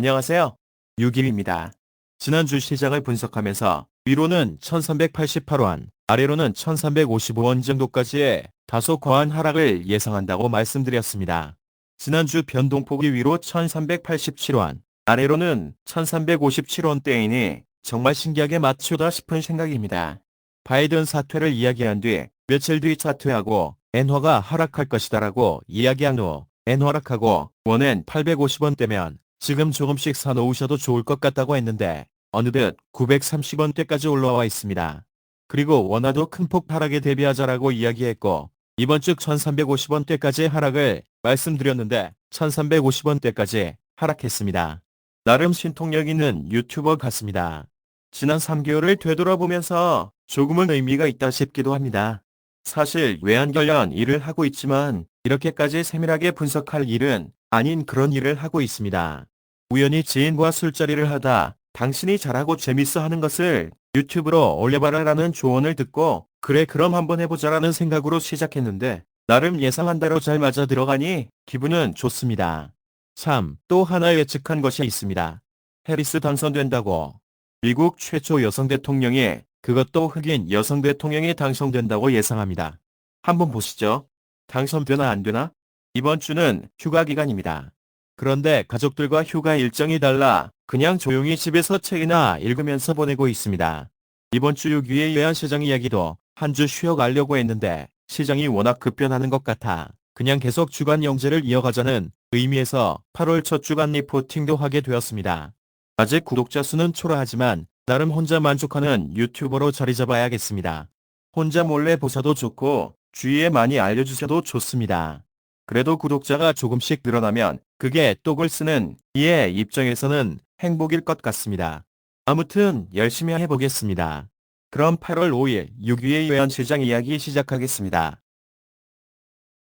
안녕하세요. 유길입니다. 지난주 시장을 분석하면서 위로는 1388원, 아래로는 1355원 정도까지의 다소 과한 하락을 예상한다고 말씀드렸습니다. 지난주 변동폭이 위로 1387원, 아래로는 1357원대이니 정말 신기하게 맞추다 싶은 생각입니다. 바이든 사퇴를 이야기한 뒤 며칠 뒤 사퇴하고 엔화가 하락할 것이다라고 이야기한 후 엔화락하고 원엔 850원대면 지금 조금씩 사놓으셔도 좋을 것 같다고 했는데 어느덧 930원대까지 올라와 있습니다. 그리고 원화도 큰 폭 하락에 대비하자라고 이야기했고 이번 주 1350원대까지의 하락을 말씀드렸는데 1350원대까지 하락했습니다. 나름 신통력 있는 유튜버 같습니다. 지난 3개월을 되돌아보면서 조금은 의미가 있다 싶기도 합니다. 사실 외환 관련 일을 하고 있지만 이렇게까지 세밀하게 분석할 일은 아닌 그런 일을 하고 있습니다. 우연히 지인과 술자리를 하다 당신이 잘하고 재밌어 하는 것을 유튜브로 올려봐라라는 조언을 듣고 그래 그럼 한번 해보자라는 생각으로 시작했는데 나름 예상한 대로 잘 맞아 들어가니 기분은 좋습니다. 참, 또 하나 예측한 것이 있습니다. 해리스 당선된다고. 미국 최초 여성 대통령이 그것도 흑인 여성 대통령이 당선된다고 예상합니다. 한번 보시죠. 당선되나 안 되나? 이번 주는 휴가 기간입니다. 그런데 가족들과 휴가 일정이 달라 그냥 조용히 집에서 책이나 읽으면서 보내고 있습니다. 이번 주 6위의 외환시장 이야기도 한 주 쉬어가려고 했는데 시장이 워낙 급변하는 것 같아 그냥 계속 주간 영재를 이어가자는 의미에서 8월 첫 주간 리포팅도 하게 되었습니다. 아직 구독자 수는 초라하지만 나름 혼자 만족하는 유튜버로 자리 잡아야겠습니다. 혼자 몰래 보셔도 좋고 주위에 많이 알려주셔도 좋습니다. 그래도 구독자가 조금씩 늘어나면 그게 똑을 쓰는 이의 입장에서는 행복일 것 같습니다. 아무튼 열심히 해보겠습니다. 그럼 8월 5일 6위의 외환시장 이야기 시작하겠습니다.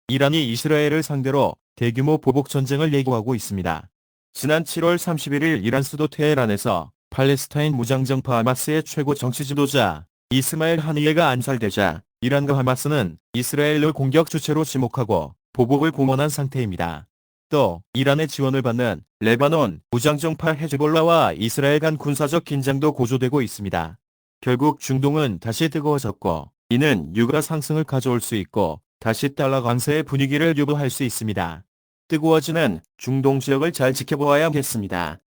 이란이 이스라엘을 상대로 대규모 보복전쟁을 예고하고 있습니다. 지난 7월 31일 이란 수도 테헤란에서 팔레스타인 무장정파 하마스의 최고 정치 지도자 이스마일 하니예가 암살되자 이란과 하마스는 이스라엘을 공격 주체로 지목하고 보복을 공언한 상태입니다. 또 이란의 지원을 받는 레바논 무장정파 헤즈볼라와 이스라엘 간 군사적 긴장도 고조되고 있습니다. 결국 중동은 다시 뜨거워졌고 이는 유가 상승을 가져올 수 있고 다시 달러 강세의 분위기를 유도할 수 있습니다. 뜨거워지는 중동 지역을 잘 지켜보아야겠습니다.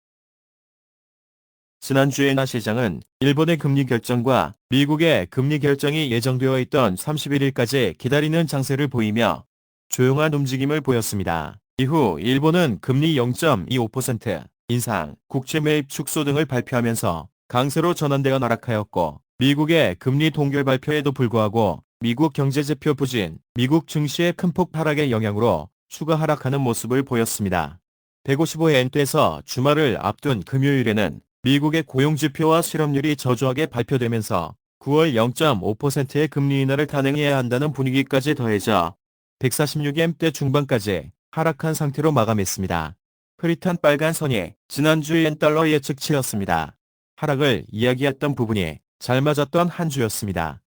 지난주에 나 시장은 일본의 금리 결정과 미국의 금리 결정이 예정되어 있던 31일까지 기다리는 장세를 보이며 조용한 움직임을 보였습니다. 이후 일본은 금리 0.25% 인상, 국채 매입 축소 등을 발표하면서 강세로 전환되어 나락하였고 미국의 금리 동결 발표에도 불구하고 미국 경제지표 부진, 미국 증시의 큰 폭 하락의 영향으로 추가 하락하는 모습을 보였습니다. 155엔대에서 주말을 앞둔 금요일에는 미국의 고용지표와 실업률이 저조하게 발표되면서 9월 0.5%의 금리 인하를 단행해야 한다는 분위기까지 더해져 146엔대 중반까지 하락한 상태로 마감했습니다. 흐릿한 빨간 선이 지난주 엔달러 예측치였습니다. 하락을 이야기했던 부분이 잘 맞았던 한 주였습니다.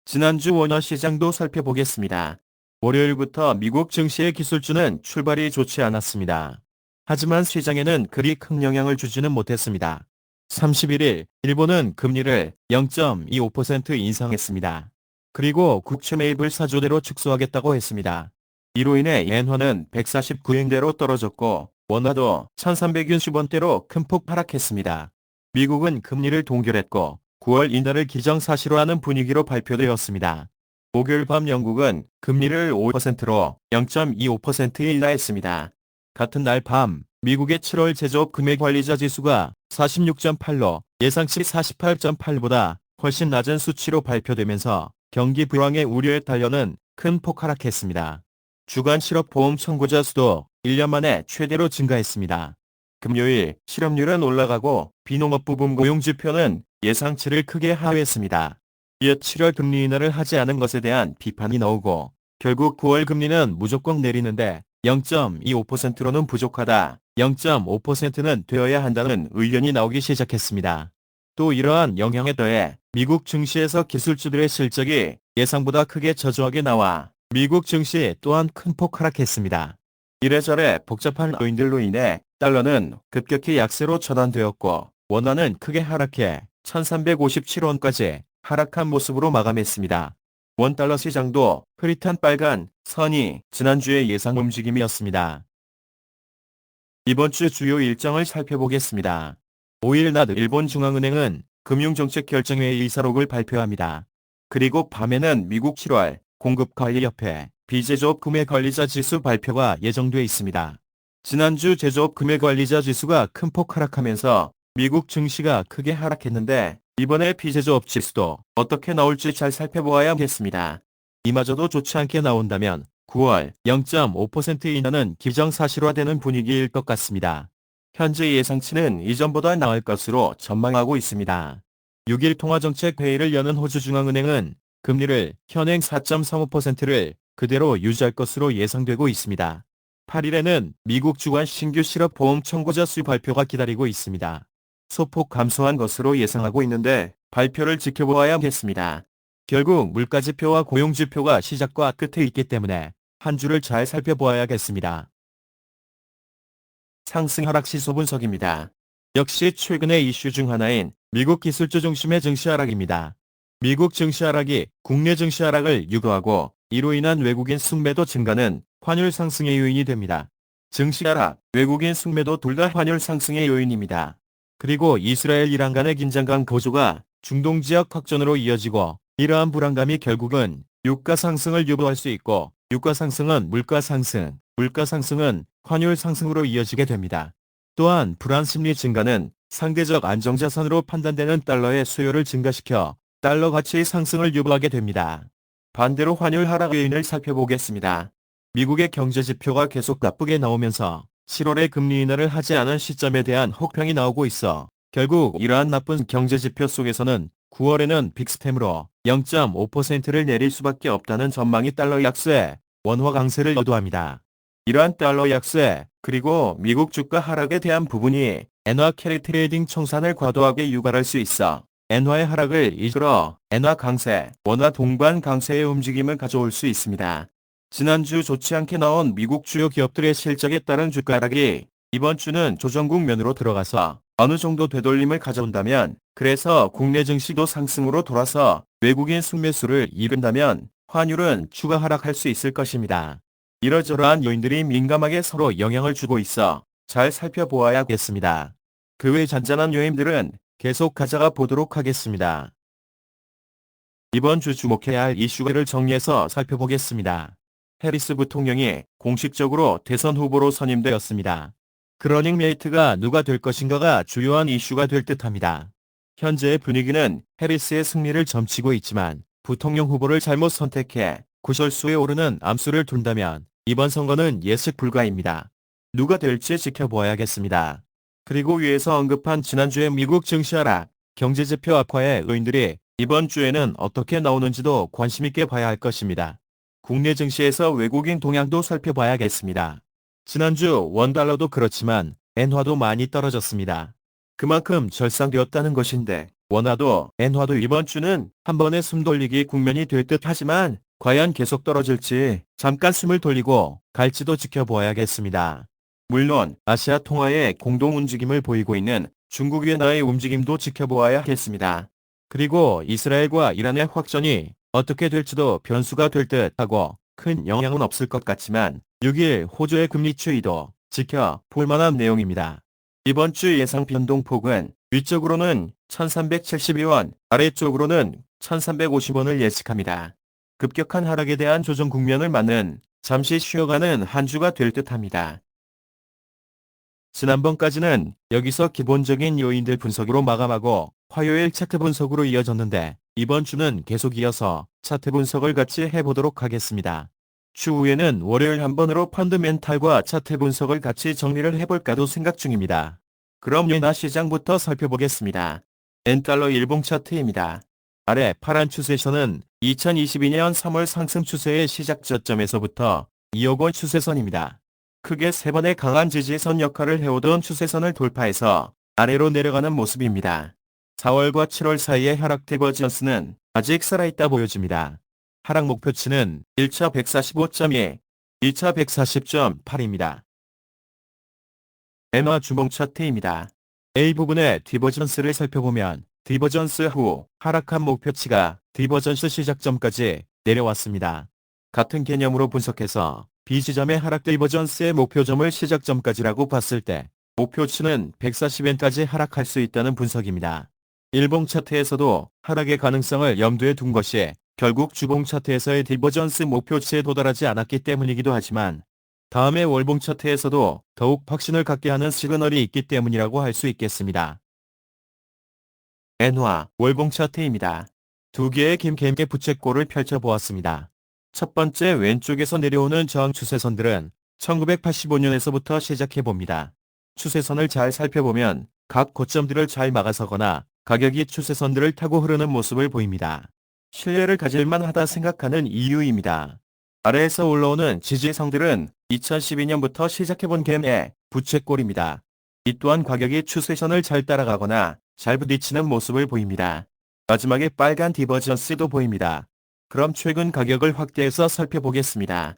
지난주 원화 시장도 살펴보겠습니다. 월요일부터 미국 증시의 기술주는 출발이 좋지 않았습니다. 하지만 시장에는 그리 큰 영향을 주지는 못했습니다. 31일 일본은 금리를 0.25% 인상했습니다. 그리고 국채 매입을 4조대로 축소하겠다고 했습니다. 이로 인해 엔화는 149엔대로 떨어졌고 원화도 1360원대로 큰 폭 하락했습니다. 미국은 금리를 동결했고 9월 인하를 기정사실화하는 분위기로 발표되었습니다. 목요일 밤 영국은 금리를 5%로 0.25%에 인하했습니다. 같은 날 밤 미국의 7월 제조업 금액관리자 지수가 46.8로 예상치 48.8보다 훨씬 낮은 수치로 발표되면서 경기 불황의 우려에 달려는 큰 폭 하락했습니다. 주간 실업보험 청구자 수도 1년 만에 최대로 증가했습니다. 금요일 실업률은 올라가고 비농업 부분 고용지표는 예상치를 크게 하회했습니다. 이에 7월 금리 인하를 하지 않은 것에 대한 비판이 나오고 결국 9월 금리는 무조건 내리는데 0.25%로는 부족하다. 0.5%는 되어야 한다는 의견이 나오기 시작했습니다. 또 이러한 영향에 더해 미국 증시에서 기술주들의 실적이 예상보다 크게 저조하게 나와 미국 증시 또한 큰 폭 하락했습니다. 이래저래 복잡한 요인들로 인해 달러는 급격히 약세로 전환되었고 원화는 크게 하락해 1357원까지 하락한 모습으로 마감했습니다. 원달러 시장도 흐릿한 빨간 선이 지난주의 예상 움직임이었습니다. 이번 주 주요 일정을 살펴보겠습니다. 5일 낮 일본 중앙은행은 금융정책결정회의 의사록을 발표합니다. 그리고 밤에는 미국 7월 공급관리협회 비제조업 구매관리자 지수 발표가 예정돼 있습니다. 지난주 제조업 구매관리자 지수가 큰 폭 하락하면서 미국 증시가 크게 하락했는데 이번에 비제조업 지수도 어떻게 나올지 잘 살펴보아야겠습니다. 이마저도 좋지 않게 나온다면 9월 0.5% 인하는 기정사실화되는 분위기일 것 같습니다. 현재 예상치는 이전보다 나을 것으로 전망하고 있습니다. 6일 통화정책회의를 여는 호주중앙은행은 금리를 현행 4.35%를 그대로 유지할 것으로 예상되고 있습니다. 8일에는 미국 주간 신규 실업보험 청구자 수 발표가 기다리고 있습니다. 소폭 감소한 것으로 예상하고 있는데 발표를 지켜보아야겠습니다. 결국 물가지표와 고용지표가 시작과 끝에 있기 때문에 한 주를 잘 살펴보아야겠습니다. 상승 하락 시소 분석입니다. 역시 최근의 이슈 중 하나인 미국 기술주 중심의 증시 하락입니다. 미국 증시 하락이 국내 증시 하락을 유도하고 이로 인한 외국인 순매도 증가는 환율 상승의 요인이 됩니다. 증시 하락, 외국인 순매도 둘 다 환율 상승의 요인입니다. 그리고 이스라엘 이란 간의 긴장감 고조가 중동 지역 확전으로 이어지고 이러한 불안감이 결국은 유가 상승을 유도할 수 있고 유가 상승은 물가 상승, 물가 상승은 환율 상승으로 이어지게 됩니다. 또한 불안 심리 증가는 상대적 안정자산으로 판단되는 달러의 수요를 증가시켜 달러 가치의 상승을 유도하게 됩니다. 반대로 환율 하락 요인을 살펴보겠습니다. 미국의 경제지표가 계속 나쁘게 나오면서 7월에 금리 인하를 하지 않은 시점에 대한 혹평이 나오고 있어 결국 이러한 나쁜 경제지표 속에서는 9월에는 빅스템으로 0.5%를 내릴 수밖에 없다는 전망이 달러 약세, 원화 강세를 유도합니다. 이러한 달러 약세, 그리고 미국 주가 하락에 대한 부분이 엔화 캐리 트레이딩 청산을 과도하게 유발할 수 있어 엔화의 하락을 이끌어 엔화 강세, 원화 동반 강세의 움직임을 가져올 수 있습니다. 지난주 좋지 않게 나온 미국 주요 기업들의 실적에 따른 주가 하락이 이번 주는 조정 국면으로 들어가서 어느 정도 되돌림을 가져온다면 그래서 국내 증시도 상승으로 돌아서 외국인 순매수를 이룬다면 환율은 추가 하락할 수 있을 것입니다. 이러저러한 요인들이 민감하게 서로 영향을 주고 있어 잘 살펴보아야겠습니다. 그 외 잔잔한 요인들은 계속 가져가 보도록 하겠습니다. 이번 주 주목해야 할 이슈를 정리해서 살펴보겠습니다. 해리스 부통령이 공식적으로 대선 후보로 선임되었습니다. 그 러닝메이트가 누가 될 것인가가 주요한 이슈가 될 듯합니다. 현재의 분위기는 해리스의 승리를 점치고 있지만 부통령 후보를 잘못 선택해 구설수에 오르는 암수를 둔다면 이번 선거는 예측 불가입니다. 누가 될지 지켜봐야겠습니다. 그리고 위에서 언급한 지난주의 미국 증시 하락, 경제지표 악화의 요인들이 이번 주에는 어떻게 나오는지도 관심있게 봐야 할 것입니다. 국내 증시에서 외국인 동향도 살펴봐야겠습니다. 지난주 원달러도 그렇지만 엔화도 많이 떨어졌습니다. 그만큼 절상되었다는 것인데 원화도 엔화도 이번 주는 한 번에 숨 돌리기 국면이 될 듯 하지만 과연 계속 떨어질지 잠깐 숨을 돌리고 갈지도 지켜봐야겠습니다. 물론 아시아 통화의 공동 움직임을 보이고 있는 중국 위엔화의 움직임도 지켜보아야겠습니다. 그리고 이스라엘과 이란의 확전이 어떻게 될지도 변수가 될 듯하고 큰 영향은 없을 것 같지만 6일 호주의 금리 추이도 지켜볼 만한 내용입니다. 이번 주 예상 변동폭은 위쪽으로는 1372원, 아래쪽으로는 1350원을 예측합니다. 급격한 하락에 대한 조정 국면을 맞는 잠시 쉬어가는 한 주가 될 듯합니다. 지난번까지는 여기서 기본적인 요인들 분석으로 마감하고 화요일 차트 분석으로 이어졌는데 이번 주는 계속 이어서 차트 분석을 같이 해보도록 하겠습니다. 추후에는 월요일 한 번으로 펀드멘탈과 차트 분석을 같이 정리를 해볼까도 생각 중입니다. 그럼 엔화 시장부터 살펴보겠습니다. 엔달러 일봉 차트입니다. 아래 파란 추세선은 2022년 3월 상승 추세의 시작 저점에서부터 이어온 추세선입니다. 크게 3번의 강한 지지선 역할을 해오던 추세선을 돌파해서 아래로 내려가는 모습입니다. 4월과 7월 사이의 하락 디버전스는 아직 살아있다 보여집니다. 하락 목표치는 1차 145.2, 2차 140.8입니다. 엔화 주봉 차트입니다. A 부분의 디버전스를 살펴보면 디버전스 후 하락한 목표치가 디버전스 시작점까지 내려왔습니다. 같은 개념으로 분석해서 B 지점의 하락 디버전스의 목표점을 시작점까지라고 봤을 때 목표치는 140엔까지 하락할 수 있다는 분석입니다. 일봉 차트에서도 하락의 가능성을 염두에 둔 것이 결국 주봉 차트에서의 디버전스 목표치에 도달하지 않았기 때문이기도 하지만 다음의 월봉 차트에서도 더욱 확신을 갖게 하는 시그널이 있기 때문이라고 할 수 있겠습니다. 엔화 월봉 차트입니다. 두 개의 긴 개미의 부채꼴을 펼쳐보았습니다. 첫 번째 왼쪽에서 내려오는 저항 추세선들은 1985년에서부터 시작해봅니다. 추세선을 잘 살펴보면 각 고점들을 잘 막아서거나 가격이 추세선들을 타고 흐르는 모습을 보입니다. 신뢰를 가질만 하다 생각하는 이유입니다. 아래에서 올라오는 지지성들은 2012년부터 시작해본 갬의 부채꼴입니다. 이 또한 가격이 추세선을 잘 따라가거나 잘 부딪히는 모습을 보입니다. 마지막에 빨간 디버전스도 보입니다. 그럼 최근 가격을 확대해서 살펴보겠습니다.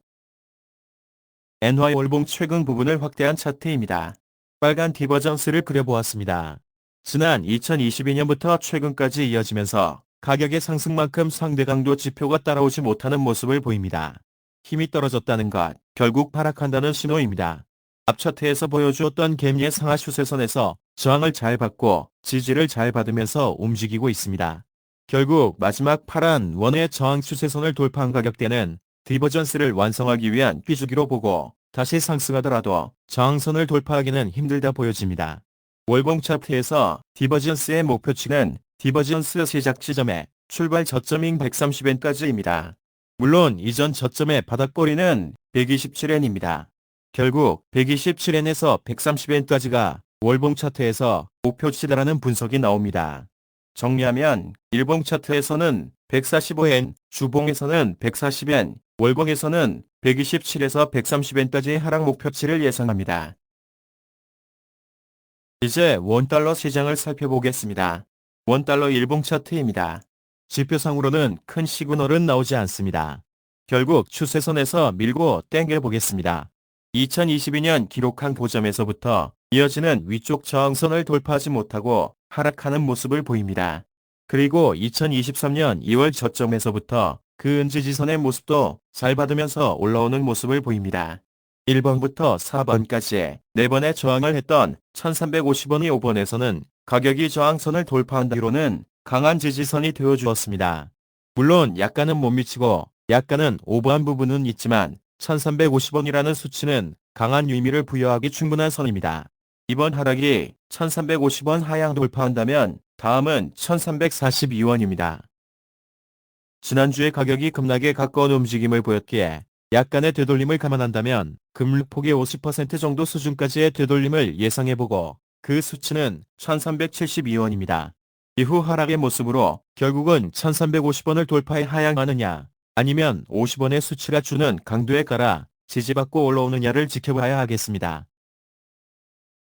엔화 월봉 최근 부분을 확대한 차트입니다. 빨간 디버전스를 그려보았습니다. 지난 2022년부터 최근까지 이어지면서 가격의 상승만큼 상대 강도 지표가 따라오지 못하는 모습을 보입니다. 힘이 떨어졌다는 것, 결국 하락한다는 신호입니다. 앞 차트에서 보여주었던 갬리의 상하 추세선에서 저항을 잘 받고 지지를 잘 받으면서 움직이고 있습니다. 결국 마지막 파란 원의 저항 추세선을 돌파한 가격대는 디버전스를 완성하기 위한 비주기로 보고 다시 상승하더라도 저항선을 돌파하기는 힘들다 보여집니다. 월봉 차트에서 디버전스의 목표치는 디버전스 시작 지점의 출발 저점인 130엔까지입니다. 물론 이전 저점의 바닥거리는 127엔입니다. 결국 127엔에서 130엔까지가 월봉 차트에서 목표치다라는 분석이 나옵니다. 정리하면 일봉 차트에서는 145엔, 주봉에서는 140엔, 월봉에서는 127에서 130엔까지의 하락 목표치를 예상합니다. 이제 원달러 시장을 살펴보겠습니다. 원달러 일봉 차트입니다. 지표상으로는 큰 시그널은 나오지 않습니다. 결국 추세선에서 밀고 땡겨보겠습니다. 2022년 기록한 고점에서부터 이어지는 위쪽 저항선을 돌파하지 못하고 하락하는 모습을 보입니다. 그리고 2023년 2월 저점에서부터 그 은지지선의 모습도 잘 받으면서 올라오는 모습을 보입니다. 1번부터 4번까지 4번의 저항을 했던 1350원이 5번에서는 가격이 저항선을 돌파한 뒤로는 강한 지지선이 되어주었습니다. 물론 약간은 못 미치고 약간은 오버한 부분은 있지만 1350원이라는 수치는 강한 의미를 부여하기 충분한 선입니다. 이번 하락이 1350원 하향 돌파한다면 다음은 1342원입니다. 지난주에 가격이 급락에 가까운 움직임을 보였기에 약간의 되돌림을 감안한다면 급락폭의 50% 정도 수준까지의 되돌림을 예상해보고 그 수치는 1372원입니다. 이후 하락의 모습으로 결국은 1350원을 돌파해 하향하느냐 아니면 50원의 수치가 주는 강도에 따라 지지받고 올라오느냐를 지켜봐야 하겠습니다.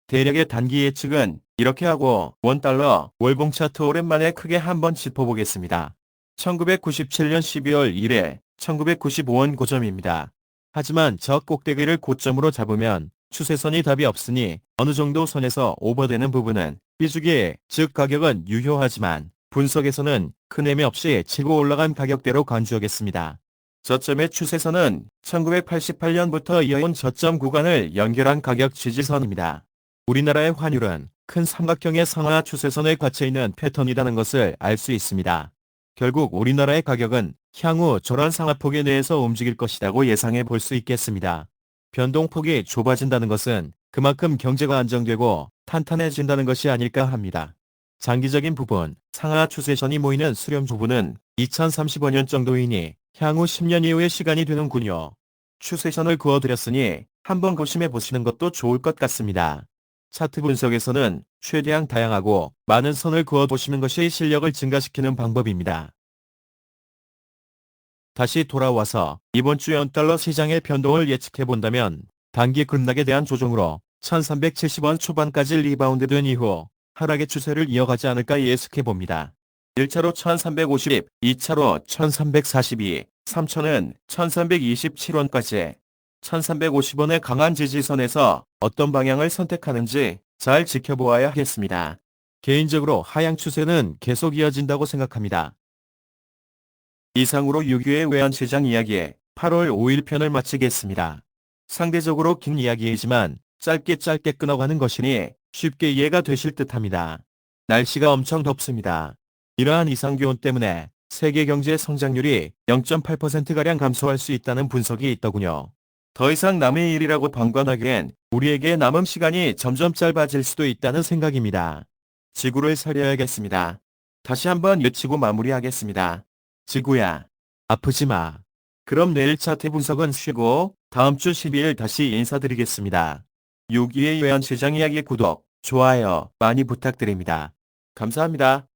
대략의 단기 예측은 이렇게 하고 원달러 월봉 차트 오랜만에 크게 한번 짚어보겠습니다. 1997년 12월 1일 1995원 고점입니다. 하지만 저 꼭대기를 고점으로 잡으면 추세선이 답이 없으니 어느 정도 선에서 오버되는 부분은 비주기, 즉 가격은 유효하지만 분석에서는 큰 의미 없이 치고 올라간 가격대로 간주하겠습니다. 저점의 추세선은 1988년부터 이어온 저점 구간을 연결한 가격 지지선입니다. 우리나라의 환율은 큰 삼각형의 상하 추세선에 갇혀있는 패턴이라는 것을 알 수 있습니다. 결국 우리나라의 가격은 향후 저런 상하폭에 내에서 움직일 것이라고 예상해 볼 수 있겠습니다. 변동폭이 좁아진다는 것은 그만큼 경제가 안정되고 탄탄해진다는 것이 아닐까 합니다. 장기적인 부분, 상하 추세선이 모이는 수렴 부분은 2035년 정도이니 향후 10년 이후의 시간이 되는군요. 추세선을 그어드렸으니 한번 고심해 보시는 것도 좋을 것 같습니다. 차트 분석에서는 최대한 다양하고 많은 선을 그어보시는 것이 실력을 증가시키는 방법입니다. 다시 돌아와서 이번 주 원달러 시장의 변동을 예측해본다면 단기 급락에 대한 조정으로 1370원 초반까지 리바운드된 이후 하락의 추세를 이어가지 않을까 예측해봅니다. 1차로 1350, 2차로 1342, 3차는 1327원까지 1350원의 강한 지지선에서 어떤 방향을 선택하는지 잘 지켜보아야 하겠습니다. 개인적으로 하향 추세는 계속 이어진다고 생각합니다. 이상으로 유기의 외환시장 이야기 8월 5일 편을 마치겠습니다. 상대적으로 긴 이야기이지만 짧게 끊어가는 것이니 쉽게 이해가 되실 듯합니다. 날씨가 엄청 덥습니다. 이러한 이상기온 때문에 세계 경제 성장률이 0.8%가량 감소할 수 있다는 분석이 있더군요. 더 이상 남의 일이라고 방관하기엔 우리에게 남은 시간이 점점 짧아질 수도 있다는 생각입니다. 지구를 살려야겠습니다. 다시 한번 외치고 마무리하겠습니다. 지구야, 아프지 마. 그럼 내일 차트 분석은 쉬고 다음 주 12일 다시 인사드리겠습니다. 6.25의 외환시장 이야기 구독, 좋아요 많이 부탁드립니다. 감사합니다.